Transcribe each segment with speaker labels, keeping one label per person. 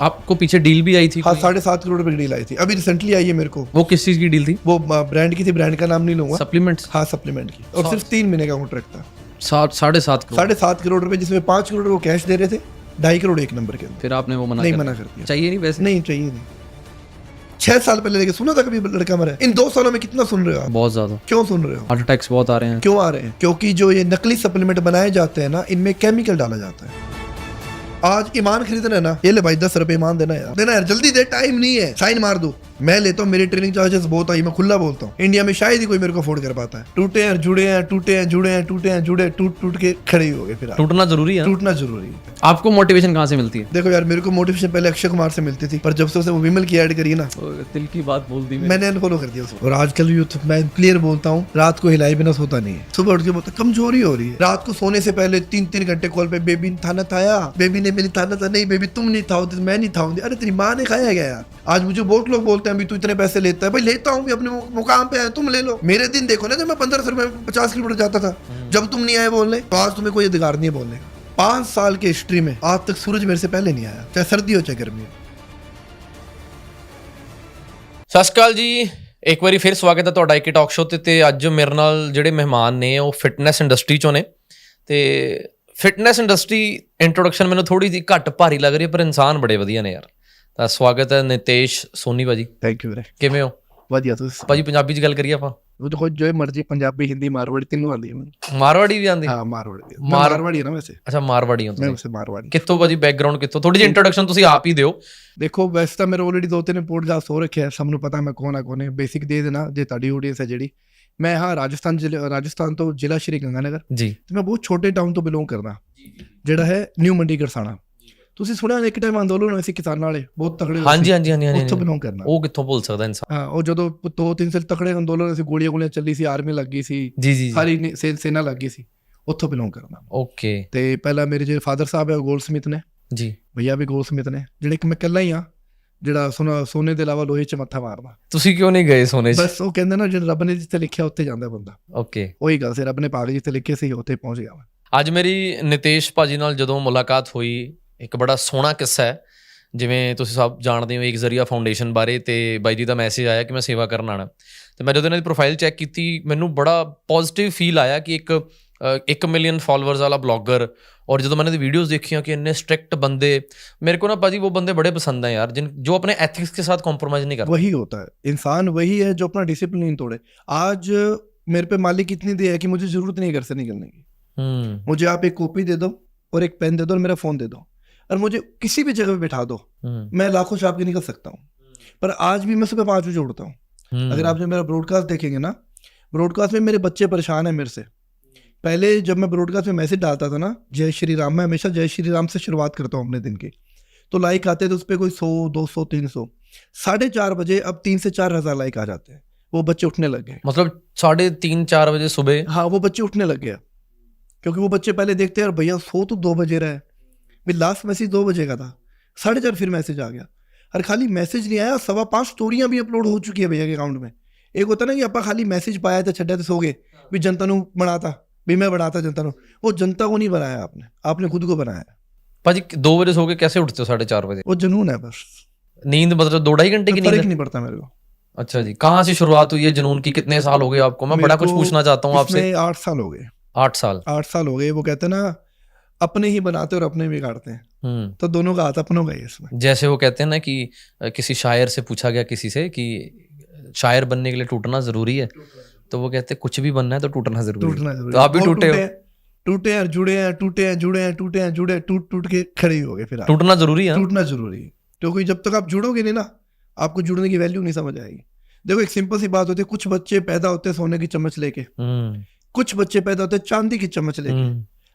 Speaker 1: आपको पीछे डील भी आई थी
Speaker 2: हाँ,
Speaker 1: कोई?
Speaker 2: 7.5 करोड़ रुपए की डील आई थी, अभी रिसेंटली आई है मेरे को।
Speaker 1: वो किस चीज की डील थी?
Speaker 2: वो ब्रांड की थी, ब्रांड का नाम नहीं लूंगा।
Speaker 1: सप्लीमेंट्स?
Speaker 2: हाँ, सप्लीमेंट की, और सिर्फ 3 महीने का कॉन्ट्रैक्ट था।
Speaker 1: 7.5 करोड़?
Speaker 2: 7.5 करोड़ रुपए, जिसमें 5 करोड़ वो कैश दे रहे थे, 2.5 करोड़ एक नंबर के अंदर।
Speaker 1: फिर आपने वो
Speaker 2: नहीं, मना कर दिया।
Speaker 1: चाहिए नहीं वैसे?
Speaker 2: नहीं चाहिए नहीं। 6 साल पहले लेके सुना था कभी लड़का मरा है? इन 2 सालों में कितना सुन रहे हो आप?
Speaker 1: बहुत ज्यादा।
Speaker 2: क्यों सुन रहे हो?
Speaker 1: हार्ट अटैक्स बहुत आ रहे हैं।
Speaker 2: क्यों आ रहे हैं? क्योंकि जो ये नकली सप्लीमेंट बनाए जाते हैं ना, इनमें केमिकल डाला जाता है। आज ईमान खरीदना है ना, ये ले भाई 10 रुपए ईमान देना यार, जल्दी दे, टाइम नहीं है, साइन मार दो। मैं लेता हूँ, मेरी ट्रेनिंग चार्जेस बहुत आई, मैं खुला बोलता हूँ। इंडिया में शायद ही कोई मेरे को अफोर्ड कर पाता है। टूटे हैं जुड़े हैं, टूटे हैं जुड़े हैं, टूटे हैं जुड़े, टूट टूट के खड़े ही हो गए। फिर
Speaker 1: टूटना जरूरी है।
Speaker 2: टूटना जरूरी है।
Speaker 1: आपको मोटिवेशन कहाँ से मिलती है?
Speaker 2: देखो यार, मेरे को मोटिवेशन पहले अक्षय कुमार से मिलती थी, पर जब से उसने वो विमल की ऐड करी ना,
Speaker 1: दिल की बात बोल दी
Speaker 2: मैंने अनफॉलो कर दिया उसको। और आजकल यूथ, मैं क्लियर बोलता हूँ, रात को हिलाए बिना सोता नहीं है। सुबह उठ के बोलता कमजोरी हो रही है। रात को सोने से पहले 3-3 घंटे कॉल पे, बेबी थाना थाया, बेबी ने मेरी थाना था, नहीं बेबी तुम नहीं थाओ, मैं नहीं थाऊंगी। अरे तेरी माँ ने खाया गया यार। आज मुझे बहुत लोग बोलते हैं, अभी तू इतने पैसे लेता है। भाई लेता हूँ, अपने मुकाम पे है, तुम ले लो। मेरे दिन देखो ना, जब मैं 1500 रुपए 50 किलोमीटर जाता था, जब तुम नहीं आए बोलने, तो आज तुम्हें कोई अधिकार नहीं है बोलने का। 5 साल की हिस्ट्री में आज तक सूरज मेरे से पहले नहीं आया, चाहे सर्दी हो चाहे गर्मी हो।
Speaker 1: ਸਤਿ ਸ਼੍ਰੀ ਅਕਾਲ ਜੀ, ਇੱਕ ਵਾਰੀ ਫਿਰ ਸਵਾਗਤ ਹੈ ਤੁਹਾਡਾ ਇੱਕ ਟਾਕ ਸ਼ੋ ਤੇ ਅੱਜ ਮੇਰੇ ਨਾਲ ਜਿਹੜੇ ਮਹਿਮਾਨ ਨੇ ਉਹ ਫਿਟਨੈਸ ਇੰਡਸਟਰੀ ਚੋਂ ਨੇ ਤੇ ਫਿਟਨੈਸ ਇੰਡਸਟਰੀ ਇੰਟਰੋਡਕਸ਼ਨ ਮੈਨੂੰ ਥੋੜੀ ਜਿਹੀ ਘੱਟ ਭਾਰੀ ਲੱਗ ਰਹੀ ਹੈ, ਪਰ ਇਨਸਾਨ ਬੜੇ ਵਧੀਆ ਨੇ ਯਾਰ। ਤਾਂ ਸਵਾਗਤ ਹੈ ਨਿਤੇਸ਼ ਸੋਨੀ ਭਾਜੀ।
Speaker 2: ਥੈਂਕ ਯੂ ਵੀਰੇ।
Speaker 1: ਕਿਵੇਂ ਹੋ
Speaker 2: ਵਧੀਆ ਤੁਸੀਂ?
Speaker 1: ਭਾਜੀ ਪੰਜਾਬੀ 'ਚ ਗੱਲ ਕਰੀਏ ਆਪਾਂ?
Speaker 2: वो तो जो मर्जी, पंजाबी हिंदी मारवाड़ी तीनों आती है।
Speaker 1: ਮਾਰਵਾੜੀ ਵੀ ਆਉਂਦੀ?
Speaker 2: हाँ, मारवाड़ी मारवाड़ी है ना वैसे।
Speaker 1: ਅੱਛਾ ਮਾਰਵਾੜੀ ਹੋ
Speaker 2: मैं
Speaker 1: ਤੁਸੀਂ?
Speaker 2: वैसे मारवाड़ी।
Speaker 1: ਕਿੱਥੋਂ ਭਾਜੀ ਬੈਕਗ੍ਰਾਉਂਡ ਕਿੱਥੋਂ? ਥੋੜੀ ਜਿਹੀ ਇੰਟਰੋਡਕਸ਼ਨ ਤੁਸੀਂ ਆਪ ਹੀ ਦਿਓ।
Speaker 2: देखो वैसे तो मेरे ऑलरेडी 2-3 पॉडकास्ट हो रखे हैं, सबनों पता मैं कौन है। बेसिक दे देना जे ਤੁਹਾਡੀ ਆਡੀਅנס है ਜਿਹੜੀ। मैं हाँ राजस्थान तो जिला श्री गंगानगर
Speaker 1: ਜੀ।
Speaker 2: ਤੇ ਮੈਂ ਬਹੁਤ ਛੋਟੇ ਟਾਊਨ ਤੋਂ ਬਿਲੋਂਗ ਕਰਦਾ, ਜਿਹੜਾ ਹੈ ਨਿਊ ਮੰਡੀ ਗਰਸਾਣਾ। ਤੁਸੀਂ ਸੁਣਿਆ ਇੱਕ ਟਾਈਮ ਅੰਦੋਲਨ ਹੋਏ ਸੀ ਕਿਸਾਨਾਂ ਵਾਲੇ, ਬਹੁਤ ਤਕੜੇ ਹੋਏ
Speaker 1: ਹਾਂਜੀ
Speaker 2: ਸੀ।
Speaker 1: ਹਾਂਜੀ ਹਾਂਜੀ
Speaker 2: ਉੱਥੋਂ ਬਿਲੋਂਗ ਕਰਨਾ।
Speaker 1: ਉਹ ਕਿੱਥੋਂ ਭੁੱਲ ਸਕਦਾ ਇਨਸਾਨ।
Speaker 2: ਹਾਂ, ਉਹ ਜਦੋਂ 2-3 ਸਾਲ ਤਕੜੇ ਅੰਦੋਲਨ ਸੀ, ਗੋਲੀਆਂ ਚੱਲੀ ਸੀ, ਆਰਮੀ ਲੱਗ ਗਈ ਸੀ,
Speaker 1: ਜੀ ਜੀ
Speaker 2: ਸਾਰੀ ਸੇਨਾ ਲੱਗ ਗਈ ਸੀ, ਉੱਥੋਂ ਬਿਲੋਂਗ ਕਰਨਾ।
Speaker 1: ਓਕੇ।
Speaker 2: ਤੇ ਪਹਿਲਾਂ ਮੇਰੇ ਜਿਹੜੇ ਫਾਦਰ ਸਾਹਿਬ ਹੈ ਉਹ ਗੋਲਸਮਿਥ ਨੇ
Speaker 1: ਜੀ,
Speaker 2: ਭਈਆ ਵੀ ਗੋਲਸਮਿਥ ਨੇ, ਜਿਹੜੇ ਕਿ ਮੈਂ ਇਕੱਲਾ ਹੀ ਆ ਜਿਹੜਾ ਸੋਨੇ ਦੇ ਇਲਾਵਾ ਲੋਹੇ 'ਚ ਮੱਥਾ ਮਾਰਦਾ।
Speaker 1: ਤੁਸੀਂ ਕਿਉਂ ਨਹੀਂ ਗਏ ਸੋਨੇ 'ਚ?
Speaker 2: ਬਸ ਉਹ ਕਹਿੰਦੇ ਨਾ, ਜਿਹੜਾ ਰੱਬ ਨੇ ਜਿੱਥੇ ਲਿਖਿਆ ਉੱਥੇ ਜਾਂਦਾ ਬੰਦਾ।
Speaker 1: ਓਕੇ,
Speaker 2: ਉਹੀ ਗੱਲ ਸੀ, ਰੱਬ ਨੇ ਪਾ ਕੇ ਜਿੱਥੇ ਲਿਖੇ ਸੀ ਉੱਥੇ ਪਹੁੰਚ ਗਿਆ ਮੈਂ।
Speaker 1: ਅੱਜ ਮੇਰੀ ਨਿਤੇਸ਼ ਭਾਜੀ ਨਾਲ ਜਦੋਂ ਮੁਲਾਕਾਤ ਹੋਈ, ਇੱਕ ਬੜਾ ਸੋਹਣਾ ਕਿੱਸਾ ਹੈ। ਜਿਵੇਂ ਤੁਸੀਂ ਸਭ ਜਾਣਦੇ ਹੋ ਇੱਕ ਜ਼ਰੀਆ ਫਾਊਂਡੇਸ਼ਨ ਬਾਰੇ, ਤੇ ਬਾਈ ਜੀ ਦਾ ਮੈਸੇਜ ਆਇਆ ਕਿ ਮੈਂ ਸੇਵਾ ਕਰਨ ਆਉਣਾ। ਤੇ ਮੈਂ ਜਦੋਂ ਇਹਨਾਂ ਦੀ ਪ੍ਰੋਫਾਈਲ ਚੈੱਕ ਕੀਤੀ, ਮੈਨੂੰ ਬੜਾ ਪੋਜ਼ਿਟਿਵ ਫੀਲ ਆਇਆ ਕਿ ਇੱਕ 1 ਮਿਲੀਅਨ ਫਾਲੋਅਰਸ ਵਾਲਾ ਬਲੌਗਰ। और ਜਦੋਂ मैंने वीडियोस देखी कि इतने स्ट्रिक्ट बंदे, मेरे को ना पाजी वो बंदे बड़े पसंद हैं यार, जो अपने एथिक्स के साथ कॉम्प्रोमाइज़ नहीं करते।
Speaker 2: वही होता है इंसान, वही है जो अपना डिसिप्लिन तोड़े। आज मेरे पे मालिक इतनी दे है कि मुझे जरूरत नहीं है घर से निकलने की। मुझे आप एक कॉपी दे दो और एक पेन दे दो और मेरा फ़ोन दे दो, और मुझे किसी भी जगह पे बैठा दो, मैं लाखों छाप के निकल सकता हूँ। पर आज भी मैं सुबह 5 बजे उठता हूँ। अगर आप जो मेरा ब्रॉडकास्ट देखेंगे ना, ब्रॉडकास्ट में मेरे बच्चे परेशान हैं मेरे से। पहले जब मैं ब्रॉडकास्ट में मैसेज डालता था ना, जय श्री राम, मैं हमेशा जय श्री राम से शुरुआत करता हूँ अपने दिन की, तो लाइक आते थे उस पर कोई 100, 200, 300। 4:30 बजे अब 3 से 4 हज़ार लाइक आ जाते हैं। वो बच्चे उठने लग गए, मतलब
Speaker 1: 3:30-4 बजे सुबह।
Speaker 2: हाँ, वो बच्चे उठने लग गए, क्योंकि वो बच्चे पहले देखते हैं, और भैया सो तो 2 बजे रहा है, भाई लास्ट मैसेज 2 बजे का था, 4:30 फिर मैसेज आ गया। और खाली मैसेज नहीं आया, 5.25 स्टोरियाँ भी अपलोड हो चुकी है भैया के अकाउंट में। एक होता ना कि आप खाली मैसेज पाया था, छड्या तो सो गए, भी जनता नू बनाता, भी मैं बनाता जनता को। वो जनता को नहीं बनाया आपने, आपने खुद को बनाया।
Speaker 1: भाजी 2 बजे सो के कैसे उठते हो 4:30 बजे?
Speaker 2: वो जुनून है बस।
Speaker 1: नींद मतलब 2-2.5 घंटे की नींद?
Speaker 2: फर्क नहीं पड़ता मेरे को।
Speaker 1: अच्छा जी, कहाँ से शुरुआत हुई है जुनून की? कितने साल हो गए आपको? मैं बड़ा कुछ पूछना चाहता हूँ आपसे।
Speaker 2: 8 साल हो गए।
Speaker 1: 8 साल?
Speaker 2: 8 साल हो गए। वो कहते हैं ना, अपने ही बनाते और अपने बिगाड़ते हैं, तो दोनों का हाथ अपनों का ही इसमें।
Speaker 1: जैसे वो कहते हैं ना कि किसी शायर से पूछा गया किसी से कि शायर बनने के लिए टूटना जरूरी है, तो वो कहते हैं कुछ भी बनना है तो टूटना जरूरी है। तो आप भी टूटे हो?
Speaker 2: टूटे हैं, जुड़े हैं, टूटे हैं, जुड़े हैं, टूटे हैं, जुड़े, टूट टूट के खड़े ही हो गए। फिर
Speaker 1: टूटना जरूरी है?
Speaker 2: टूटना जरूरी है, क्योंकि जब तक आप जुड़ोगे नहीं ना, आपको जुड़ने की वैल्यू नहीं समझ आएगी। देखो एक सिंपल सी बात होती है, कुछ बच्चे पैदा होते हैं सोने की चम्मच लेके, कुछ बच्चे पैदा होते हैं चांदी की चम्मच लेके,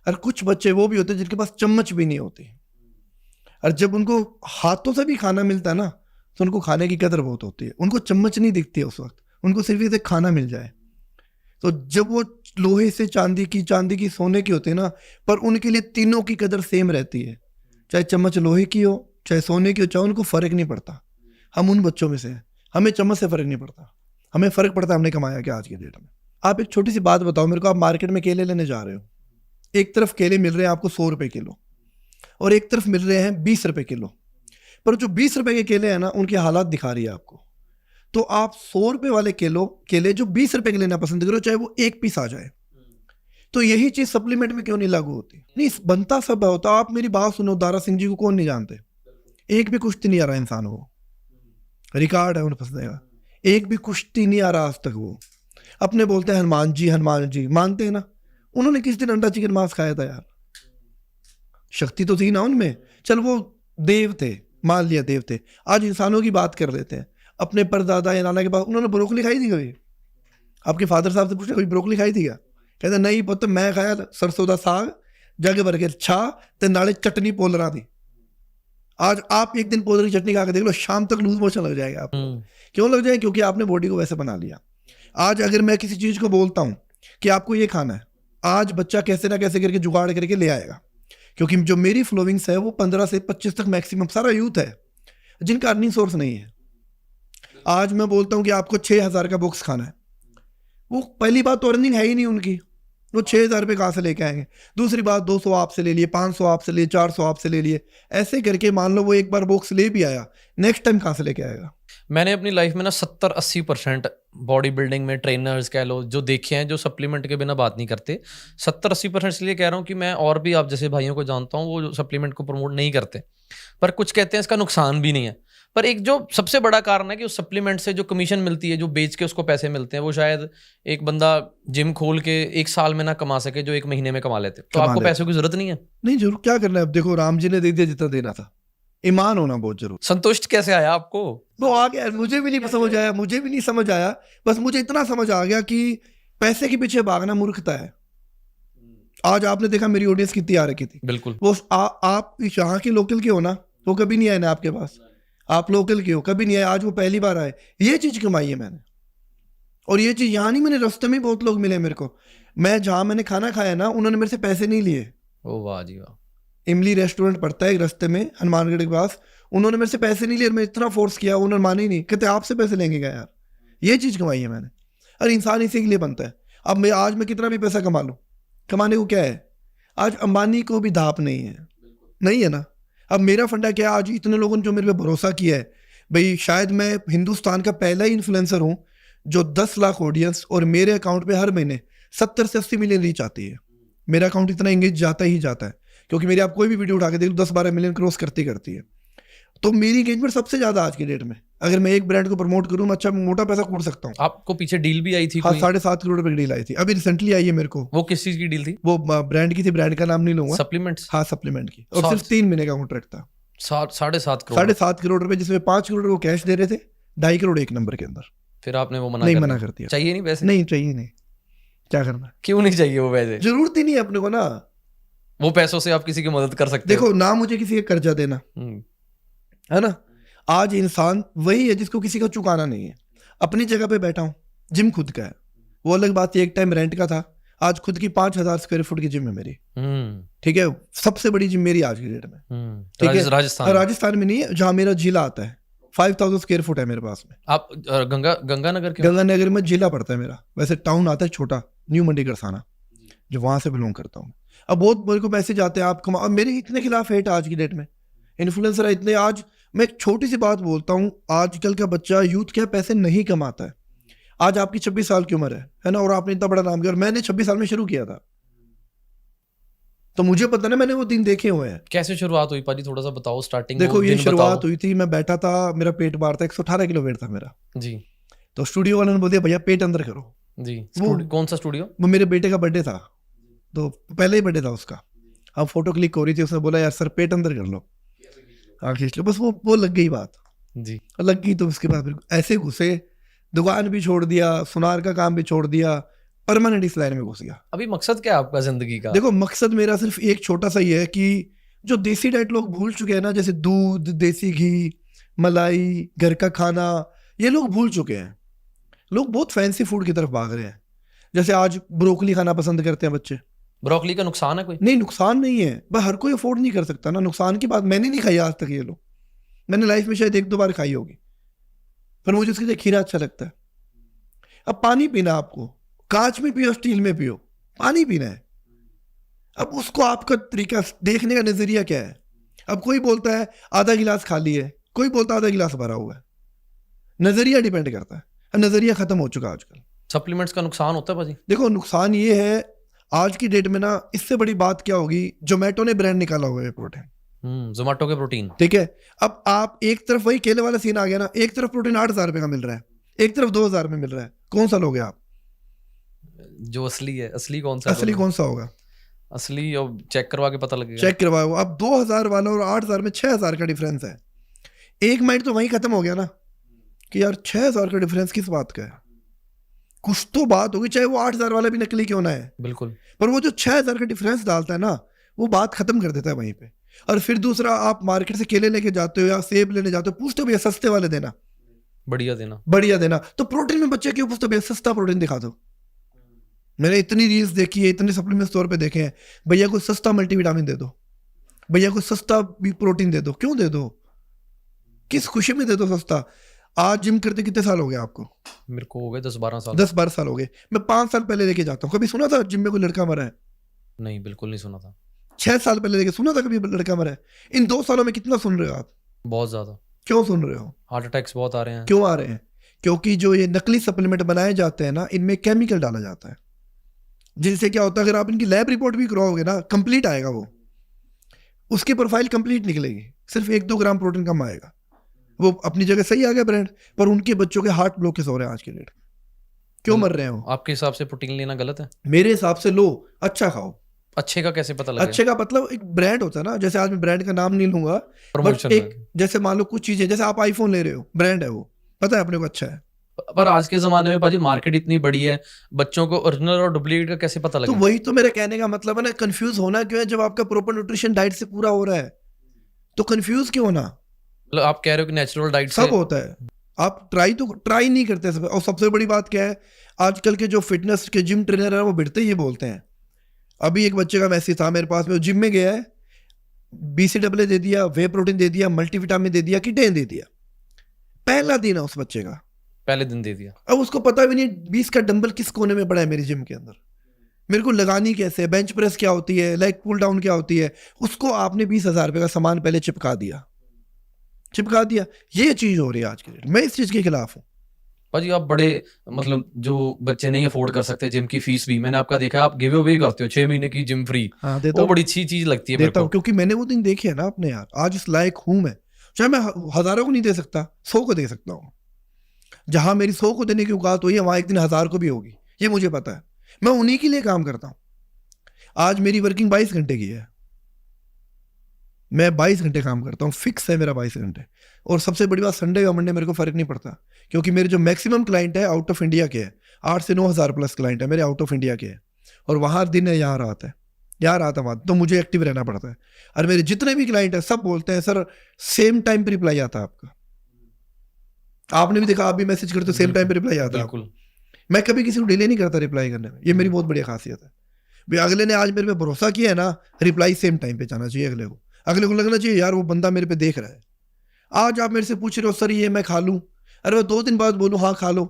Speaker 2: और कुछ बच्चे वो भी होते हैं जिनके पास चम्मच भी नहीं होती। और जब उनको हाथों से भी खाना मिलता है ना, तो उनको खाने की कदर बहुत होती है। उनको चम्मच नहीं दिखती है उस वक्त, उनको सिर्फ इसे खाना मिल जाए। तो जब वो लोहे से चांदी की सोने की होती है ना, पर उनके लिए तीनों की कदर सेम रहती है, चाहे चम्मच लोहे की हो, चाहे सोने की हो, चाहे उनको फ़र्क नहीं पड़ता। हम उन बच्चों में से हैं, हमें चम्मच से फ़र्क नहीं पड़ता, हमें फ़र्क पड़ता है हमने कमाया क्या आज की डेट में। आप एक छोटी सी बात बताओ मेरे को, आप मार्केट में केले लेने जा रहे हो, एक तरफ केले मिल रहे हैं आपको 100 रुपये किलो, और एक तरफ मिल रहे हैं 20 रुपये किलो। पर जो 20 रुपए के केले हैं ना, उनकी हालात दिखा रही है आपको। तो आप 100 रुपए वाले केले जो 20 रुपए के लेना पसंद करो, चाहे वो एक पीस आ जाए। तो यही चीज सप्लीमेंट में क्यों नहीं लागू होती? नहीं, बनता सब होता। आप मेरी बात सुनो, दारा सिंह जी को कौन नहीं जानते? एक भी कुश्ती नहीं आ रहा इंसान, वो रिकॉर्ड है उन्हें पसंद है। एक भी कुश्ती नहीं आ रहा आज तक। वो अपने बोलते हैं हनुमान जी, मानते हैं ना? उन्होंने किस दिन अंडा चिकन मांस खाया था यार? शक्ति तो थी ना उनमें। चल वो देव थे, मान लिया देव थे। आज इंसानों की बात कर लेते हैं। अपने परदादा या नाना के पास उन्होंने ब्रोकली खाई थी कभी? आपके फादर साहब से पूछे कभी ब्रोकली खाई थी क्या? कहते नहीं पुत्र, मैं खाया सरसों का साग जग भर के छा ते नाले चटनी पोलरा दी। आज आप एक दिन पोलर की चटनी खा के देख लो, शाम तक लूज मोशन लग जाएगा आपको। क्यों लग जाए? क्योंकि आपने बॉडी को वैसे बना लिया। आज अगर मैं किसी चीज को बोलता हूं कि आपको ये खाना है, आज बच्चा कैसे ना कैसे करके जुगाड़ करके ले आएगा। क्योंकि जो मेरी फॉलोइंग्स है वो 15 से 25 तक मैक्सिमम सारा यूथ है जिनका अर्निंग सोर्स नहीं है। आज मैं बोलता हूं कि आपको 6,000 का बॉक्स खाना है, वो पहली बात तो अर्निंग है ही नहीं उनकी। वो 6,000 रुपये कहाँ से लेके आएंगे? दूसरी बात 200 आपसे ले लिए, 500 आपसे लिए, 400 आपसे ले लिए। ऐसे करके मान लो वो एक बार बॉक्स ले भी आया, नेक्स्ट टाइम कहाँ से लेके आएगा?
Speaker 1: मैंने अपनी लाइफ में ना 70-80% बॉडी बिल्डिंग में ट्रेनर्स कह लो जो देखे हैं, जो सप्लीमेंट के बिना बात नहीं करते। 70-80% इसलिए कह रहा हूँ कि मैं और भी आप जैसे भाइयों को जानता हूँ वो सप्लीमेंट को प्रमोट नहीं करते, पर कुछ कहते हैं इसका नुकसान भी नहीं है। पर एक जो सबसे बड़ा कारण है कि उस सप्लीमेंट से जो कमीशन मिलती है, जो बेच के उसको पैसे मिलते हैं, वो शायद एक बंदा जिम खोल के 1 साल में ना कमा सके जो 1 महीने में कमा लेते। तो आपको पैसों की जरूरत नहीं है?
Speaker 2: नहीं, जरूर क्या करना है। अब देखो, राम जी ने दे दिया जितना देना था। ईमान होना बहुत जरूरी।
Speaker 1: संतुष्ट कैसे आया आपको?
Speaker 2: वो आ गया, मुझे भी नहीं समझ आया। बस मुझे इतना समझ आ गया कि पैसे के पीछे भागना मूर्खता है। आज आपने देखा मेरी ऑडियंस कितनी आ रखी थी।
Speaker 1: बिल्कुल।
Speaker 2: वो आप यहाँ के लोकल के हो ना, वो कभी नहीं आए ना आपके पास। आप लोकल के हो, कभी नहीं आए। आज वो पहली बार आए। ये चीज कमाई है मैंने। और ये चीज यहाँ नहीं, मैंने रास्ते में बहुत लोग मिले मेरे को। मैं जहाँ मैंने खाना खाया ना, उन्होंने मेरे से पैसे नहीं लिए।
Speaker 1: ओ वाह जी वाह।
Speaker 2: इमली रेस्टोरेंट पड़ता है एक रास्ते में हनुमानगढ़ के पास, उन्होंने मेरे से पैसे नहीं लिए। मैं इतना फोर्स किया, उन्होंने माने ही नहीं। कहते आपसे पैसे लेंगे क्या यार? ये चीज कमाई है मैंने। अरे इंसान इसी के लिए बनता है। अब मैं आज मैं कितना भी पैसा कमा लूँ, कमाने को क्या है? आज अंबानी को भी धाप नहीं है ना। अब मेरा फंडा क्या है? आज इतने लोगों ने जो मेरे पे भरोसा किया है, भाई शायद मैं हिंदुस्तान का पहला ही इन्फ्लुएंसर हूँ जो 10 लाख ऑडियंस और मेरे अकाउंट पे हर महीने 70 से 80 मिलियन रीच आती है। मेरा अकाउंट इतना एंगेज जाता ही जाता है, क्योंकि मेरी आप कोई भी वीडियो उठा के देख लो 10-12 मिलियन क्रॉस करती है। तो मेरी एंगेजमेंट सबसे ज्यादा आज की डेट में। अगर मैं एक ब्रांड को प्रमोट करूँ, मैं अच्छा मोटा पैसा कूट सकता हूँ।
Speaker 1: आपको पीछे डील भी आई थी?
Speaker 2: हाँ, 7.5 करोड़ रुपए की डील आई थी, अभी रिसेंटली आई है मेरे को।
Speaker 1: वो किस चीज की डील थी?
Speaker 2: वो ब्रांड की थी, ब्रांड का नाम नहीं लूंगा।
Speaker 1: सप्लीमेंट्स?
Speaker 2: हाँ, सप्लीमेंट की। और सिर्फ 3 महीने का कॉन्ट्रैक्ट था।
Speaker 1: 7.5 करोड़?
Speaker 2: 7.5 करोड़ रुपए, जिसमें 5 करोड़ वो कैश दे रहे थे, 2.5 करोड़ एक नंबर के अंदर।
Speaker 1: फिर आपने वो
Speaker 2: मना कर दिया।
Speaker 1: चाहिए नहीं पैसे?
Speaker 2: नहीं चाहिए, नहीं। क्या करना?
Speaker 1: क्यों नहीं चाहिए वो पैसे?
Speaker 2: जरूरत ही नहीं है अपने को ना।
Speaker 1: वो पैसों से आप किसी की मदद कर सकते
Speaker 2: देखो ना, मुझे किसी का कर्जा देना है ना। आज इंसान वही है जिसको किसी का चुकाना नहीं है। अपनी जगह पे बैठा हूँ, जिम खुद का है, वो अलग बात है। एक टाइम रेंट का था, आज खुद की 5,000 स्क्वायर फुट की जिम है मेरी। ठीक है, सबसे बड़ी जिम मेरी आज की डेट में। ठीक है, राजस्थान में नहीं है, जहाँ मेरा जिला आता है। 5,000 स्क्वायर फुट है मेरे पास में।
Speaker 1: आप गंगानगर के?
Speaker 2: गंगानगर में जिला पड़ता है मेरा। वैसे टाउन आता है छोटा, न्यू मंडी करसाना, जो वहां से बिलोंग करता हूँ। अब बहुत मेरे को मैसेज आते हैं आप कमा। अब मेरे इतने खिलाफ हेट आज की डेट में, इन्फ्लुएंसर है इतने। आज मैं एक छोटी सी बात बोलता हूँ, आजकल का बच्चा यूथ क्या पैसे नहीं कमाता है। आज आपकी 26 साल की उम्र है ना, और आपने इतना बड़ा नाम किया, और मैंने 26 साल में शुरू किया था, तो मुझे पता ना, मैंने वो दिन देखे हुए हैं।
Speaker 1: कैसे शुरुआत हुई पाजी, थोड़ा सा बताओ स्टार्टिंग।
Speaker 2: देखो, ये शुरुआत हुई थी, मैं बैठा था, मेरा पेट बाहर था, 118 किलो वेट था मेरा
Speaker 1: जी।
Speaker 2: तो स्टूडियो वाले ने बोल दिया भैया पेट अंदर करो
Speaker 1: जी। कौन सा स्टूडियो?
Speaker 2: वो मेरे बेटे का बर्थडे था, तो पहले ही बर्थडे था उसका। अब फोटो क्लिक हो रही थी, उसने बोला यार सर पेट अंदर कर लो, खींच लो। बस वो लग गई बात
Speaker 1: जी,
Speaker 2: लग गई। तो उसके बाद फिर ऐसे घुसे, दुकान भी छोड़ दिया, सुनार का काम भी छोड़ दिया, परमानेंट इस लाइन में घुस गया।
Speaker 1: अभी मकसद क्या है आपका जिंदगी का?
Speaker 2: देखो, मकसद मेरा सिर्फ एक छोटा सा ही है कि जो देसी डाइट लोग भूल चुके हैं ना, जैसे दूध, देसी घी, मलाई, घर का खाना, ये लोग भूल चुके हैं। लोग बहुत फैंसी फूड की तरफ भाग रहे हैं। जैसे आज ब्रोकली खाना पसंद करते हैं बच्चे।
Speaker 1: ब्रोकली का नुकसान है कोई?
Speaker 2: नहीं, नुकसान नहीं है, बस हर कोई अफोर्ड नहीं कर सकता ना। नुकसान की बात मैंने नहीं खाई आज तक। ये लोग मैंने लाइफ में शायद 1-2 बार खाई होगी, पर मुझे उसके लिए खीरा अच्छा लगता है। अब पानी पीना, आपको कांच में पियो, स्टील में पियो, पानी पीना है। अब उसको आपका तरीका देखने का नजरिया क्या है? अब कोई बोलता है आधा गिलास खाली है, कोई बोलता है आधा गिलास भरा हुआ है। नजरिया डिपेंड करता है, अब नजरिया खत्म हो चुका है आजकल।
Speaker 1: सप्लीमेंट्स का नुकसान होता है भाजी?
Speaker 2: देखो नुकसान ये है आज की डेट में ना, इससे बड़ी बात क्या होगी, जोमेटो ने ब्रांड निकाला हुआ है प्रोटीन।
Speaker 1: जोमेटो के प्रोटीन,
Speaker 2: ठीक है। अब आप एक तरफ वही केले वाला सीन आ गया ना, एक तरफ प्रोटीन 8,000 रुपए का मिल रहा है, एक तरफ 2,000 में मिल रहा है, कौन सा लोगे आप?
Speaker 1: जो असली है, असली कौन सा?
Speaker 2: असली कौन सा होगा?
Speaker 1: असली और चेक करवा के पता लगेगा।
Speaker 2: चेक करवाओ। अब 2,000 वाला और 8,000 में 6,000 का डिफरेंस है। एक माइंड तो वहीं खत्म हो गया ना कि यार 6,000 का डिफरेंस किस बात का है? कुछ तो बात होगी, चाहे वो 8,000 वाला भी नकली क्यों ना है।
Speaker 1: बिल्कुल।
Speaker 2: पर वो जो 6,000 का डिफरेंस डालता है ना, वो बात खत्म कर देता है वहीं पे। और फिर दूसरा, आप मार्केट से केले लेके जाते हो या सेब लेने जाते हो, पूछते हो भैया सस्ते वाले देना,
Speaker 1: बढ़िया देना,
Speaker 2: बढ़िया देना। तो प्रोटीन में बच्चे क्यों पूछते हो भैया सस्ता प्रोटीन दिखा दो? मैंने इतनी रील्स देखी है, इतने सप्लीमेंट स्टोर पे देखे हैं, भैया को सस्ता मल्टीविटामिन दे दो, भैया को सस्ता भी प्रोटीन दे दो। क्यों दे दो? किस खुशी में दे दो सस्ता? आज जिम करते कितने साल हो गए आपको?
Speaker 1: मेरे को हो गए 10-12 साल।
Speaker 2: 10-12 साल हो गए। मैं 5 साल पहले लेके जाता हूँ। कभी सुना था जिम में कोई लड़का मरा है?
Speaker 1: नहीं, बिल्कुल नहीं सुना था।
Speaker 2: 6 साल पहले लेके सुना था कभी लड़का मरा है? इन 2 सालों में कितना सुन रहे हो आप?
Speaker 1: बहुत ज्यादा।
Speaker 2: क्यों सुन रहे हो?
Speaker 1: हार्ट अटैक्स बहुत आ रहे हैं।
Speaker 2: क्यों आ रहे हैं? क्योंकि जो ये नकली सप्लीमेंट बनाए जाते हैं ना, इनमें केमिकल डाला जाता है, जिनसे क्या होता है, अगर आप इनकी लैब रिपोर्ट भी कराओगे ना, कंप्लीट आएगा वो, उसकी प्रोफाइल कंप्लीट निकलेगी, सिर्फ 1-2 ग्राम प्रोटीन कम आएगा। वो अपनी जगह सही आ गया ब्रांड, पर उनके बच्चों के हार्ट ब्लॉकेज हो रहे हैं आज के डेट। क्यों मर रहे हो?
Speaker 1: आपके हिसाब से प्रोटीन लेना गलत है?
Speaker 2: मेरे हिसाब से लो, अच्छा खाओ।
Speaker 1: अच्छे का कैसे पता लगेगा?
Speaker 2: अच्छे का मतलब एक ब्रांड होता है ना, जैसे आज मैं ब्रांड का नाम नहीं लूंगा, बट
Speaker 1: प्रमोशन
Speaker 2: एक जैसे मान लो कुछ चीजें, जैसे आप आईफोन ले रहे हो, ब्रांड है वो, पता है अपने को अच्छा है।
Speaker 1: पर आज के जमाने में भाजी मार्केट इतनी बड़ी है, बच्चों को ओरिजिनल और डुप्लीकेट का कैसे पता
Speaker 2: तो
Speaker 1: लगेगा?
Speaker 2: वही तो मेरे कहने का मतलब है ना, कंफ्यूज होना क्यों है? जब आपका प्रॉपर न्यूट्रिशन डाइट से पूरा हो रहा है तो कंफ्यूज क्यों होना?
Speaker 1: मतलब आप कह रहे हो कि नेचुरल डाइट
Speaker 2: सब होता है, आप ट्राई नहीं करते सब। और सबसे बड़ी बात क्या है, आजकल के जो फिटनेस के जिम ट्रेनर है वो भिड़ते ही बोलते हैं। अभी एक बच्चे का मैसेज था मेरे पास में, वो जिम में गया है, BCAA दे दिया, वे प्रोटीन दे दिया, मल्टीविटामिन दे दिया, किटेन दे दिया। पहला दिन है उस बच्चे का,
Speaker 1: पहले दिन दे दिया।
Speaker 2: अब उसको पता भी नहीं 20 का डंबल किस कोने में पड़ा है मेरी जिम के अंदर, मेरे को लगानी कैसे है, बेंच प्रेस क्या होती है, लेग पुल डाउन क्या होती है। उसको आपने 20,000 रुपये का सामान पहले चिपका दिया। ये चीज हो रही है आज की डेट। मैं इस चीज के खिलाफ हूँ।
Speaker 1: भाजी आप बड़े, मतलब जो बच्चे नहीं अफोर्ड कर सकते जिम की फीस भी, मैंने आपका देखा आप गिव अवे करते हो 6 महीने की जिम फ्री।
Speaker 2: हाँ, देता
Speaker 1: वो
Speaker 2: हूँ,
Speaker 1: बड़ी अच्छी चीज लगती है मेरे
Speaker 2: देता हूँ,
Speaker 1: को।
Speaker 2: क्योंकि मैंने वो दिन देखे है ना अपने यार। आज इस लायक हूं मैं, चाहे मैं हजारों को नहीं दे सकता, 100 को दे सकता हूँ। जहां मेरी 100 को देने की औकात हुई है, वहां एक दिन 1,000 को भी होगी, ये मुझे पता है। मैं उन्हीं के लिए काम करता हूँ। आज मेरी वर्किंग 22 घंटे की है, मैं 22 घंटे काम करता हूँ, फिक्स है मेरा 22 घंटे। और सबसे बड़ी बात, संडे या मंडे मेरे को फर्क नहीं पड़ता, क्योंकि मेरे जो मैक्सिमम क्लाइंट है आउट ऑफ इंडिया के हैं। 8 से 9,000 प्लस क्लाइंट है मेरे आउट ऑफ इंडिया के हैं, और वहाँ दिन है, यहाँ रात है, यहाँ रात है वहाँ, तो मुझे एक्टिव रहना पड़ता है। और मेरे जितने भी क्लाइंट है सब बोलते हैं सर सेम टाइम पे रिप्लाई आता है आपका। आपने भी देखा, आप भी मैसेज करते हो, सेम टाइम पे रिप्लाई आता है।
Speaker 1: बिल्कुल।
Speaker 2: मैं कभी किसी को डिले नहीं करता रिप्लाई करने में, ये मेरी बहुत बड़ी खासियत है। भाई अगले ने आज मेरे पे भरोसा किया है ना, रिप्लाई सेम टाइम पे जाना चाहिए अगले को। अगले को लगना चाहिए यार वो बंदा मेरे पे देख रहा है। आज आप मेरे से पूछ रहे हो सर ये मैं खा लूं, अरे मैं 2 दिन बाद बोलूं हाँ खा लो,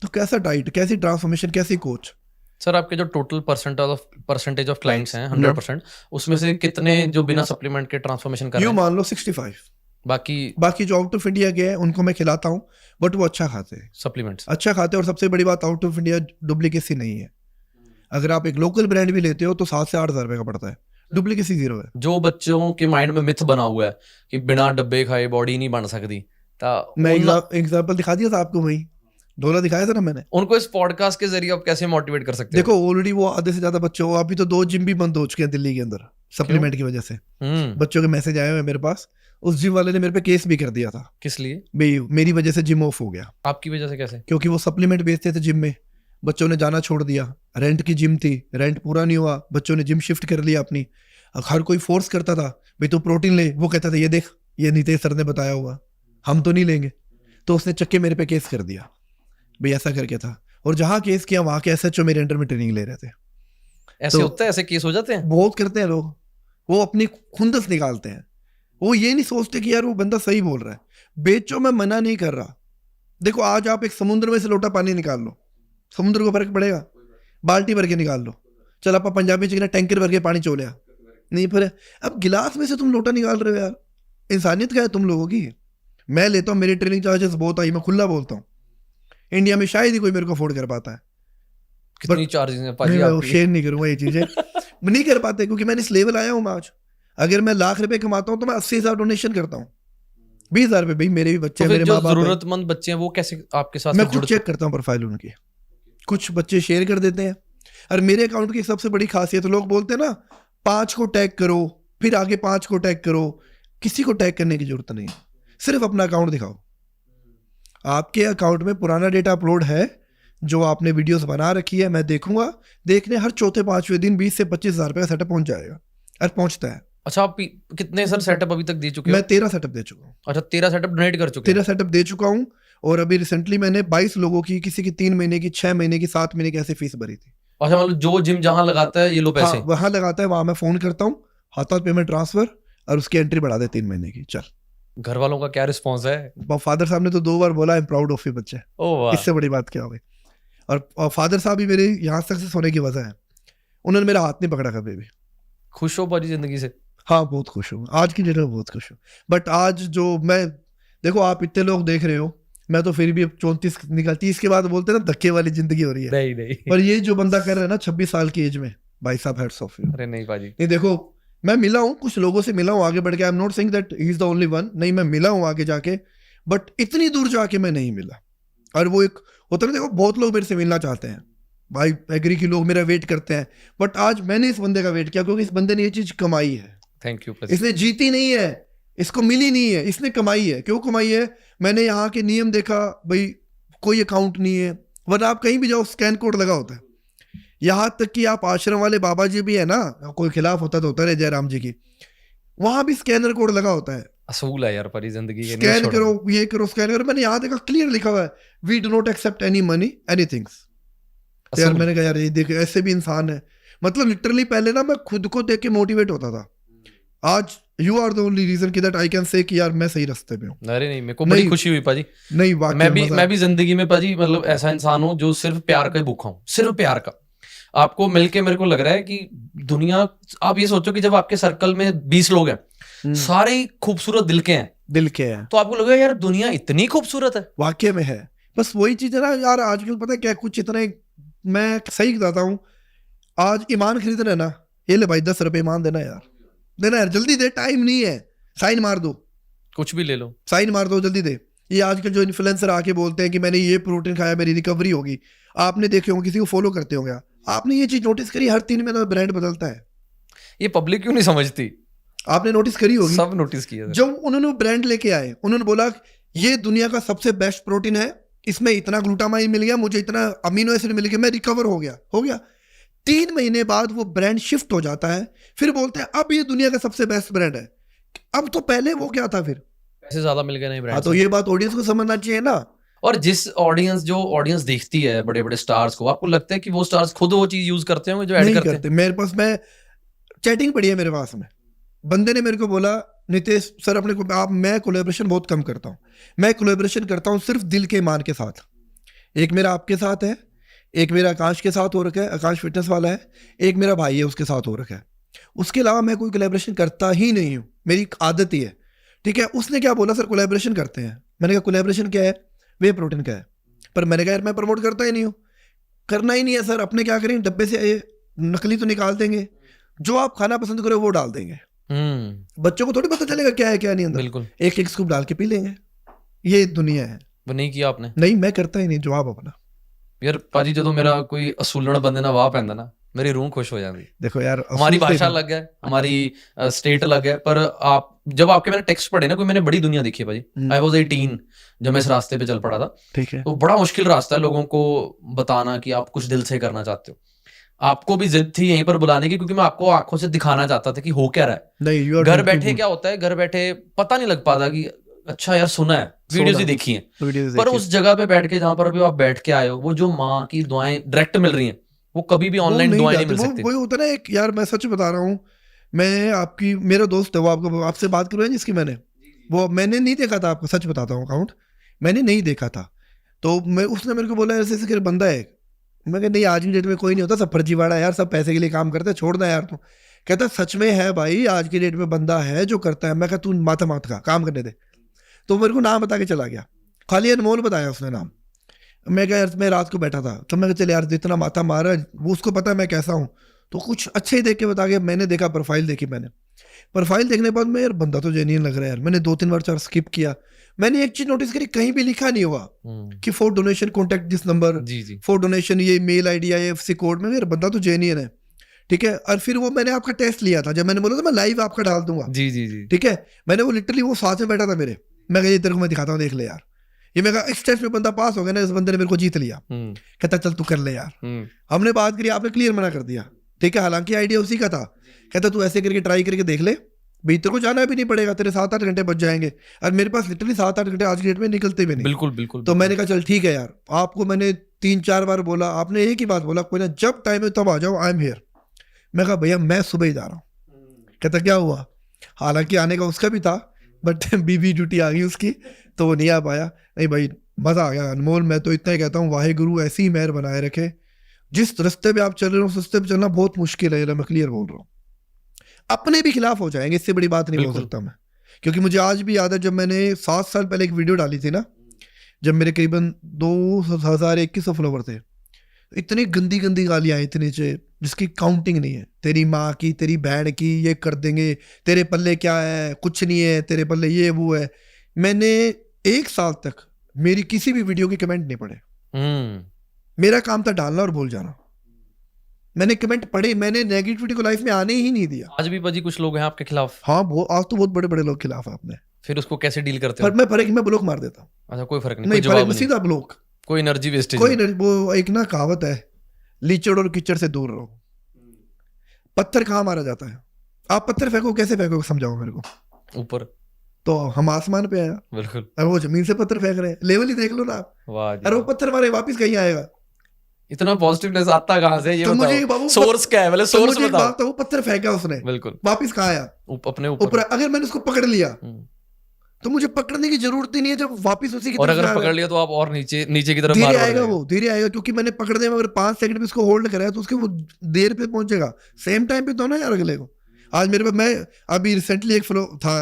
Speaker 2: तो कैसा डाइट, कैसी ट्रांसफॉर्मेशन, कैसी कोच?
Speaker 1: सर आपके जो टोटल परसेंटेज ऑफ क्लाइंट्स हैं 100%, उसमें से कितने जो बिना सप्लीमेंट के ट्रांसफॉर्मेशन कर रहे
Speaker 2: यूं
Speaker 1: हैं?
Speaker 2: मान लो 65।
Speaker 1: बाकी
Speaker 2: जो आउट ऑफ इंडिया के हैं उनको मैं खिलाता हूँ, बट वो अच्छा खाते हैं,
Speaker 1: सप्लीमेंट्स
Speaker 2: अच्छा खाते हैं। और सबसे बड़ी बात, आउट ऑफ इंडिया डुप्लीकेसी नहीं है। अगर आप एक लोकल ब्रांड भी लेते हो तो 7 से 8,000 रुपए का पड़ता है, डुप्लीकेसी 0 है।
Speaker 1: जो बच्चों के माइंड में मिथ बना हुआ है कि बिना डब्बे खाए बॉडी नहीं बन सकती,
Speaker 2: मैं एग्जांपल दिखा दिया था आपको, वही डोला दिखाया था ना मैंने।
Speaker 1: उनको इस पॉडकास्ट के जरिए आप कैसे मोटिवेट कर सकते
Speaker 2: देखो ऑलरेडी वो आधे से ज्यादा बच्चे हो, अभी तो 2 जिम भी बंद हो चुके हैं दिल्ली के अंदर सप्लीमेंट की वजह से।
Speaker 1: हो?
Speaker 2: बच्चों के मैसेज आए हुए मेरे पास, उस जिम वाले ने मेरे पे केस भी कर दिया था।
Speaker 1: किस लिए?
Speaker 2: मेरी वजह से जिम ऑफ हो गया।
Speaker 1: आपकी वजह से कैसे?
Speaker 2: क्योंकि वो सप्लीमेंट बेचते थे जिम में, बच्चों ने जाना छोड़ दिया। रेंट की जिम थी, रेंट पूरा नहीं हुआ, बच्चों ने जिम शिफ्ट कर लिया अपनी। हर कोई फोर्स करता था भाई तू प्रोटीन ले, वो कहता था ये देख ये नीतीश सर ने बताया हुआ, हम तो नहीं लेंगे। तो उसने चक्के मेरे पे केस कर दिया भाई, ऐसा करके था। और जहाँ केस किया वहाँ के SHO मेरे अंडर में ट्रेनिंग ले रहे थे।
Speaker 1: ऐसे होता है, ऐसे केस हो जाते हैं?
Speaker 2: बहुत करते हैं लोग, वो अपनी खुंदस निकालते हैं। वो ये नहीं सोचते कि यार वो बंदा सही बोल रहा है। बेचो, मैं मना नहीं कर रहा। देखो आज आप एक समुद्र में से लोटा पानी निकाल लो, समुद्र को फर्क पड़ेगा? बाल्टी भर के निकाल लो। चल आप पंजाबी चिकन टैंकर भर के पानी चोलिया, नहीं पर अब गिलास में से तुम लोटा निकाल रहे हो यार, इंसानियत क्या है तुम लोगों की? मैं लेता हूँ, मेरी ट्रेनिंग चार्जेस बहुत आई, मैं खुला बोलता हूँ, इंडिया में शायद ही कोई मेरे को अफोर्ड कर पाता है।
Speaker 1: कितनी चार्जेस हैं पाजी
Speaker 2: मैं
Speaker 1: आपकी?
Speaker 2: शेयर नहीं करूंगा ये चीजें नहीं कर पाते, क्योंकि मैंने इस लेवल आया हूँ मैं आज। अगर मैं लाख रुपए कमाता हूँ तो मैं 80,000 डोनेशन करता हूँ, 20,000 रुपए, भाई मेरे भी बच्चे
Speaker 1: तो
Speaker 2: हैं,
Speaker 1: फिर
Speaker 2: मेरे
Speaker 1: जो
Speaker 2: माँ बाप हैं।
Speaker 1: जरूरतमंद बच्चे हैं वो कैसे आपके साथ
Speaker 2: मैं
Speaker 1: फिर
Speaker 2: खुद
Speaker 1: जुड़
Speaker 2: चेक करता हूँ प्रोफाइल उनकी, कुछ बच्चे शेयर कर देते हैं। और मेरे अकाउंट की सबसे बड़ी खासियत, लोग बोलते हैं ना 5 को टैग करो फिर आगे 5 को टैग करो, किसी को टैग करने की जरूरत नहीं है, सिर्फ अपना अकाउंट दिखाओ। आपके अकाउंट में पुराना डेटा अपलोड है, जो आपने वीडियोस बना रखी है, मैं देखूंगा, देखने हर चौथे 5वें दिन 20 से 25,000 रुपये का सेटअप पहुंच जाएगा, और पहुंचता है।
Speaker 1: अच्छा, आप कितने सर सेटअप अभी तक दे चुके हो?
Speaker 2: मैं 13 सेटअप दे चुका हूँ।
Speaker 1: अच्छा, 13 सेटअप डोनेट कर चुके हैं?
Speaker 2: 13 सेटअप दे चुका हूँ। और अभी रिसेंटली मैंने 22 लोगों की, किसी की 3 महीने की, 6 महीने की, 7 महीने की ऐसे फीस भरी थी।
Speaker 1: अच्छा, मतलब जो जिम जहां लगाता है ये लो पैसे?
Speaker 2: हाँ, वहां लगाता है, वहां मैं फोन करता हूँ, हाथों पेमेंट ट्रांसफर, और उसकी एंट्री बढ़ा दे 3 महीने की, चल।
Speaker 1: घर वालों का क्या रिस्पॉन्स है?
Speaker 2: फादर साहब ने तो 2 बार बोला I am proud of you बच्चे,
Speaker 1: ओ वाह,
Speaker 2: इससे बड़ी बात क्या हो गई। और फादर साहब ही मेरे यहाँ सक्सेस होने की वजह है, उन्होंने मेरा हाथ नहीं पकड़ा कभी भी।
Speaker 1: खुश हो पाजी जिंदगी से?
Speaker 2: हाँ, बहुत खुश हूँ, आज की डेट में बहुत खुश हूँ। बट आज जो मैं, देखो आप इतने लोग देख रहे हो, मैं तो फिर भी 34 निकल, 30 के बाद बोलते हैं ना धक्के वाली जिंदगी हो रही है।
Speaker 1: नहीं नहीं,
Speaker 2: पर ये जो बंदा कर रहा है ना 26 साल की एज में, भाई साहब हैट्स ऑफ यू।
Speaker 1: अरे नहीं पाजी,
Speaker 2: नहीं देखो, मैं मिला हूँ कुछ लोगों से, मिला हूँ आगे बढ़ के, I am not saying that he is the only one, नहीं मैं मिला हूँ आगे जाके, बट इतनी दूर जाके मैं नहीं मिला। और वो एक होता है, देखो बहुत लोग मेरे से मिलना चाहते हैं, भाई एग्री की लोग मेरा वेट करते हैं, बट आज मैंने इस बंदे का वेट किया, क्योंकि इस बंदे ने ये चीज कमाई है।
Speaker 1: थैंक यू पाजी।
Speaker 2: इसने जीती नहीं है, इसको मिली नहीं है, इसने कमाई है। क्यों कमाई है? मैंने यहाँ के नियम देखा, भाई कोई अकाउंट नहीं है, वरना आप कहीं भी जाओ स्कैन कोड लगा होता है। यहाँ तक कि आप आश्रम वाले बाबा जी भी है ना, कोई खिलाफ होता तो होता रहे जयराम जी की, वहां भी स्कैनर कोड लगा होता है,
Speaker 1: असूल है यार पाजी जिंदगी के, नहीं
Speaker 2: स्कैन
Speaker 1: छोड़ना।
Speaker 2: करो, ये करो, स्कैन करो। मैंने यहाँ देखा क्लियर लिखा हुआ है, we do not accept any money anythings. यार
Speaker 1: असूल।
Speaker 2: मैंने कहा यार ये देख, ऐसे भी इंसान है। मतलब लिटरली पहले ना मैं खुद को देख के मोटिवेट होता था, आज you are the only reason कि दैट आई कैन से कि यार मैं सही रास्ते पे हूँ।
Speaker 1: अरे नहीं, मेरे को बड़ी
Speaker 2: नहीं,
Speaker 1: खुशी हुई पाजी।
Speaker 2: नहीं वाकई
Speaker 1: मैं भी जिंदगी में पाजी मतलब ऐसा इंसान हूँ जो सिर्फ प्यार का ही भूखा हूँ, सिर्फ प्यार का। आपको मिलके मेरे को लग रहा है कि दुनिया, आप ये सोचो कि जब आपके सर्कल में 20 लोग हैं, सारे ही खूबसूरत दिल के हैं,
Speaker 2: दिल के है,
Speaker 1: तो आपको लगेगा यार दुनिया इतनी खूबसूरत है।
Speaker 2: वाकई में है। बस वही चीज है ना यार, आजकल पता है क्या, कुछ इतना, मैं सही बताता हूँ, आज ईमान खरीद रहे ना, ये ले भाई 10 रुपए ईमान देना यार, देना यार, जल्दी दे, टाइम नहीं है, साइन मार दो,
Speaker 1: कुछ भी ले लो,
Speaker 2: साइन मार दो, जल्दी दे। ये आजकल जो इन्फ्लुएंसर आके बोलते हैं कि मैंने ये प्रोटीन खाया मेरी रिकवरी होगी, आपने देखे होंगे, किसी को फॉलो करते होंगे, आपने ये चीज नोटिस करी, हर 3 महीने में ब्रांड बदलता है।
Speaker 1: ये पब्लिक क्यों नहीं समझती?
Speaker 2: आपने नोटिस करी होगी,
Speaker 1: सब नोटिस किया।
Speaker 2: जब उन्होंने ब्रांड लेके आए, उन्होंने बोला ये दुनिया का सबसे बेस्ट प्रोटीन है, इसमें इतना ग्लूटामाइन मिल गया, मुझे इतना अमीनो एसिड मिल गया, मैं रिकवर हो गया। 3 महीने बाद वो ब्रांड शिफ्ट हो जाता है, फिर बोलते हैं अब ये दुनिया का सबसे बेस्ट ब्रांड है। अब तो पहले वो क्या था, फिर
Speaker 1: पैसे ज्यादा मिल गए नहीं ब्रांड।
Speaker 2: तो ये बात ऑडियंस को समझना चाहिए ना।
Speaker 1: और जो ऑडियंस देखती है बड़े बड़े स्टार्स को, आपको लगता है कि वो स्टार्स खुद वो चीज यूज करते होंगे जो ऐड करते हैं?
Speaker 2: मेरे पास, मैं चैटिंग पड़ी है मेरे पास में, बंदे ने मेरे को बोला नितेश सर अपने को, मैं कोलैबोरेशन बहुत कम करता हूँ, मैं कोलैबोरेशन करता हूँ सिर्फ दिल के ईमान के साथ। एक मेरा आपके साथ है, एक मेरा आकाश के साथ हो रखा है, आकाश फिटनेस वाला है, एक मेरा भाई है उसके साथ हो रखा है, उसके अलावा मैं कोई कोलैबोरेशन करता ही नहीं हूँ, मेरी आदत ही है। ठीक है, उसने क्या बोला, सर कोलैबोरेशन करते हैं। मैंने कहा कोलैबोरेशन क्या है? वे प्रोटीन का है। पर मैंने कहा यार मैं प्रमोट करता ही नहीं हूँ, करना ही नहीं है सर, अपने क्या करें, डब्बे से ये नकली तो निकाल देंगे, जो आप खाना पसंद करो वो डाल देंगे, बच्चों को थोड़ी पता चलेगा क्या है क्या नहीं अंदर,
Speaker 1: बिल्कुल
Speaker 2: एक स्कूप डाल के पी लेंगे। ये दुनिया है।
Speaker 1: वो नहीं किया आपने?
Speaker 2: नहीं, मैं करता ही नहीं, जवाब अपना।
Speaker 1: यार पाजी जो मेरा कोई असूलण बंदे ना वाह पैंदा ना, मेरी रूह खुश हो जाती।
Speaker 2: देखो यार,
Speaker 1: हमारी भाषा अलग है, हमारी स्टेट अलग है, पर आप जब आपके मैंने टेक्स्ट पढ़े ना, कोई मैंने बड़ी दुनिया देखी है भाई। आई वाज 18 जब मैं इस रास्ते पे चल पड़ा था।
Speaker 2: ठीक है,
Speaker 1: तो बड़ा मुश्किल रास्ता है लोगों को बताना कि आप कुछ दिल से करना चाहते हो। आपको भी जिद थी यहीं पर बुलाने की, क्योंकि मैं आपको आंखों से दिखाना चाहता था कि हो क्या रहा है।
Speaker 2: नहीं,
Speaker 1: घर बैठे क्या होता है, घर बैठे पता नहीं लग पाता कि अच्छा यार सुना है, वीडियोस ही देखी हैं, पर उस जगह पे बैठ के जहां पर अभी आप बैठ के आए हो, वो जो माँ की दुआएं डायरेक्ट मिल रही हैं, वो कभी भी ऑनलाइन दुआएं नहीं मिल सकती।
Speaker 2: वही होता है ना एक, यार मैं सच बता रहा हूँ, मैं आपकी, मेरा दोस्त है वो, आपको आपसे बात करूँ जिसकी मैंने नहीं देखा था, आपको सच बताता हूँ, अकाउंट मैंने नहीं देखा था, तो मैं, उसने मेरे को बोला ऐसे ऐसे बंदा है। मैं कहा नहीं, आज की डेट में कोई नहीं होता, सब फर्जीवाड़ा है यार, सब पैसे के लिए काम करते हैं, छोड़ना यार तू। कहता सच में है भाई, आज की डेट में बंदा है जो करता है। मैं कहा तू माथा मत खा, काम करने दे। तो मेरे को नाम बता के चला गया, खाली अनमोल बताया उसने नाम। मैं कहा यार मैं रात को बैठा था, तो मैं कहा चल यार जितना माथा मारा, वो उसको पता है मैं कैसा हूँ, तो कुछ अच्छे ही देख के बता गया। मैंने देखा, प्रोफाइल देखी मैंने, प्रोफाइल देखने के बाद मैं यार बंदा तो जेन्युइन लग रहा है यार। मैंने 2-3 बार 4 स्किप किया। मैंने एक चीज नोटिस करी, कहीं भी लिखा नहीं हुआ कि for donation contact this number,
Speaker 1: जी
Speaker 2: फॉर डोनेशन ये मेल आईडी या एफसी कोड में। यार बंदा तो जेन्युइन है, ठीक है। और फिर वो मैंने आपका टेस्ट लिया था, जब मैंने बोला था मैं लाइव आपका डाल दूंगा,
Speaker 1: जी
Speaker 2: ठीक है। मैंने वो लिटरली वो साथ में बैठा था मेरे, मैं कहा ये तेरे को मैं दिखाता हूँ, देख ले यार। ये मैं कहा इस टेस्ट में बंदा पास हो गया ना, इस बंदे ने मेरे को जीत लिया। कहता चल तू कर ले यार। हमने बात करी, आपने क्लियर मना कर दिया, ठीक है। हालांकि आइडिया उसी का था। कहता तू ऐसे करके ट्राई करके देख ले, भाई तेरे को जाना भी नहीं पड़ेगा, तेरे 7-8 घंटे बच जाएंगे। और मेरे पास लिटरली 7-8 घंटे आज की डेट में निकलते भी नहीं।
Speaker 1: बिल्कुल बिल्कुल।
Speaker 2: तो मैंने कहा चल ठीक है यार, आपको मैंने 3-4 बार बोला, आपने एक ही बात बोला, कोई ना जब टाइम है तब आ जाओ, आई एम हियर। मैं कहा भैया मैं सुबह ही जा रहा हूँ। कहता क्या हुआ? हालांकि आने का उसका भी था, बट बीबी ड्यूटी आ गई उसकी, तो वो नहीं आ पाया। नहीं भाई मजा आ गया अनमोल। मैं तो इतना ही कहता हूँ, वाहेगुरु ऐसी ही मेहर बनाए रखे। जिस रास्ते पे आप चल रहे हो उस रास्ते पे चलना बहुत मुश्किल है, मैं क्लियर बोल रहा हूँ। अपने भी खिलाफ हो जाएंगे, इससे बड़ी बात नहीं बोल सकता मैं, क्योंकि मुझे आज भी याद है जब मैंने 7 साल पहले एक वीडियो डाली थी ना, जब मेरे करीबन 2100 फॉलोवर थे, इतनी गंदी गंदी गालियां आई थी नीचे जिसकी काउंटिंग नहीं है। तेरी माँ की, तेरी बहन की, ये कर देंगे, तेरे पल्ले क्या है, कुछ नहीं है तेरे पल्ले, ये वो है। मैंने 1 साल तक मेरी किसी भी वीडियो के कमेंट नहीं पढ़े। मेरा काम था डालना और भूल जाना। मैंने कमेंट पढ़े, मैंने नेगेटिविटी को लाइफ में आने ही नहीं दिया।
Speaker 1: आज भी पाजी कुछ लोग हैं आपके खिलाफ?
Speaker 2: हाँ आज तो बहुत बड़े बड़े लोग खिलाफ है अपने।
Speaker 1: फिर उसको कैसे डील करते हो?
Speaker 2: पर मैं फर्क मैं ब्लॉक मार देता हूँ।
Speaker 1: अच्छा कोई फर्क नहीं, कोई जवाब नहीं,
Speaker 2: सीधा ब्लॉक,
Speaker 1: कोई एनर्जी वेस्टेज
Speaker 2: कोई वो एक ना कहावत है, लीचड़ और कीचड़ से दूर रहो। पत्थर कहाँ मारा जाता है? आप पत्थर फेंको, कैसे फेंको समझाओ मेरे को।
Speaker 1: ऊपर,
Speaker 2: तो हम आसमान पे आया,
Speaker 1: बिल्कुल।
Speaker 2: और वो जमीन से पत्थर फेंक रहे हैं, लेवल ही देख लो ना आप।
Speaker 1: वाह,
Speaker 2: अरे वो पत्थर मारे वापस कहीं आएगा?
Speaker 1: इतना पॉजिटिवनेस आता कहाँ से? ये
Speaker 2: तो मुझे
Speaker 1: बताओ, सोर्स क्या है? पहले सोर्स बताओ।
Speaker 2: तो वो पत्थर फेंका उसने,
Speaker 1: बिल्कुल,
Speaker 2: वापस कहाँ आया?
Speaker 1: अपने ऊपर।
Speaker 2: अगर मैंने उसको पकड़ लिया तो मुझे पकड़ने की जरूरत ही नहीं है, जब वापस उसी की
Speaker 1: और
Speaker 2: तरफ
Speaker 1: अगर पकड़ लिया तो आप और नीचे की तरफ
Speaker 2: धीरे आएगा, वो धीरे आएगा, क्योंकि मैंने पकड़ने में अगर 5 सेकंड में उसको होल्ड कराया तो उसके वो देर पे पहुंचेगा, सेम टाइम पे तो ना यार अगले को। आज मेरे पे, मैं अभी रिसेंटली एक फॉलो था,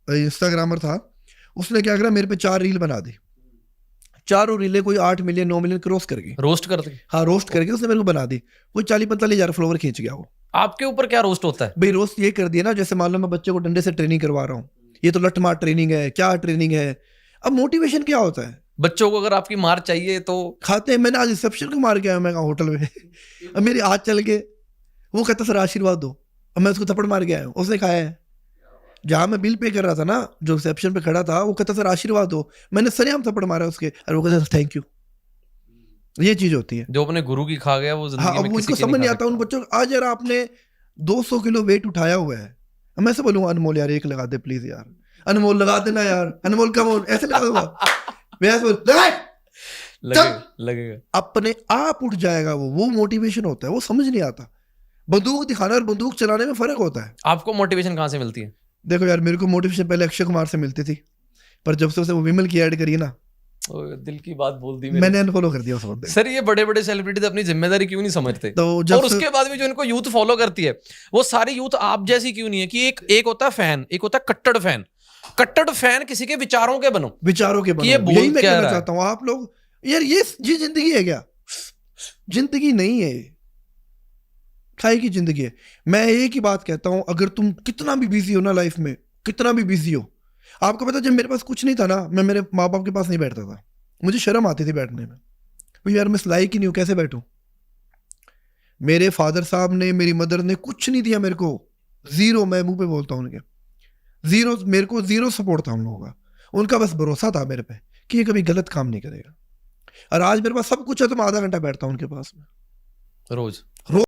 Speaker 2: इंस्टाग्रामर था, उसने क्या करा, मेरे पे 4 रील बना दी। 4 रीलें कोई 8 मिलियन 9 मिलियन क्रॉस कर गई।
Speaker 1: रोस्ट कर दी? हाँ,
Speaker 2: रोस्ट करके उसने मेरे को बना दी। कोई 40-45 हजार फॉलोवर खींच गया वो।
Speaker 1: आपके ऊपर क्या रोस्ट होता है
Speaker 2: भाई? रोस्ट ये कर दिया ना, जैसे मान लो मैं बच्चे को डंडे से ट्रेनिंग करवा रहा हूँ, ये तो लठमार ट्रेनिंग है, क्या ट्रेनिंग है। अब मोटिवेशन क्या होता है?
Speaker 1: बच्चों को अगर आपकी मार चाहिए तो
Speaker 2: खाते हैं। मैंने आज रिसेप्शन को मार के आया, मैं होटल में अब मेरे हाथ चल के, वो कहता सर आशीर्वाद दो, अब मैं उसको थप्पड़ मार के आया, उसने खाया है। जहां मैं बिल पे कर रहा था ना, जो रिसेप्शन पे खड़ा था, वो कहता सर आशीर्वाद दो, मैंने सरेआम थप्पड़ मारा उसके, और वो कहता सर थैंक यू। ये चीज होती है,
Speaker 1: जो अपने गुरु की खा गया वो जिंदगी में किसी की
Speaker 2: समझ नहीं आता उन बच्चों को। आज यार आपने 200 किलो वेट उठाया हुआ है, मैं से बोलूंगा अनमोल यार एक लगा दे प्लीज यार, अनमोल लगा देना यार, अनमोल कम हो, ऐसे लगा दूंगा, लगेगा, अपने आप उठ जाएगा वो मोटिवेशन होता है, वो समझ नहीं आता। बंदूक दिखाना और बंदूक चलाने में फर्क होता है।
Speaker 1: आपको मोटिवेशन कहाँ से मिलती है?
Speaker 2: देखो यार, मेरे को मोटिवेशन पहले अक्षय कुमार से मिलती थी, पर जब से उसे वो विमल की ऐड करी ना,
Speaker 1: दिल की बात बोल दी
Speaker 2: मैंने अनफॉलो कर दिया उस।
Speaker 1: सर ये बड़े बड़े सेलिब्रिटीज अपनी जिम्मेदारी क्यों नहीं समझते?
Speaker 2: तो
Speaker 1: और उसके बाद भी जो इनको यूथ फॉलो करती है, वो सारी यूथ आप जैसी क्यों नहीं है? कि एक होता है फैन, एक होता है कट्टर फैन। कट्टर फैन किसी के विचारों के बनो,
Speaker 2: विचारों के बनो।
Speaker 1: ये
Speaker 2: यही मैं कहना चाहता हूँ। आप लोग यार, ये जिंदगी है क्या? जिंदगी नहीं है, खाई की जिंदगी है। मैं एक ही बात कहता हूँ, अगर तुम कितना भी बिजी हो ना लाइफ में, कितना भी बिजी हो, आपको पता जब मेरे पास कुछ नहीं था ना, मैं मेरे माँ बाप के पास नहीं बैठता था, मुझे शर्म आती थी बैठने में। भाई यार मैं लायक ही नहीं हूँ, कैसे बैठूं? मेरे फादर साहब ने, मेरी मदर ने कुछ नहीं दिया मेरे को, जीरो। मैं मुंह पे बोलता हूँ उनके, जीरो। मेरे को जीरो सपोर्ट था उन लोगों का। उनका बस भरोसा था मेरे पे कि ये कभी गलत काम नहीं करेगा। और आज मेरे पास सब कुछ है तो मैं आधा घंटा बैठता हूँ उनके पास में
Speaker 1: रोज।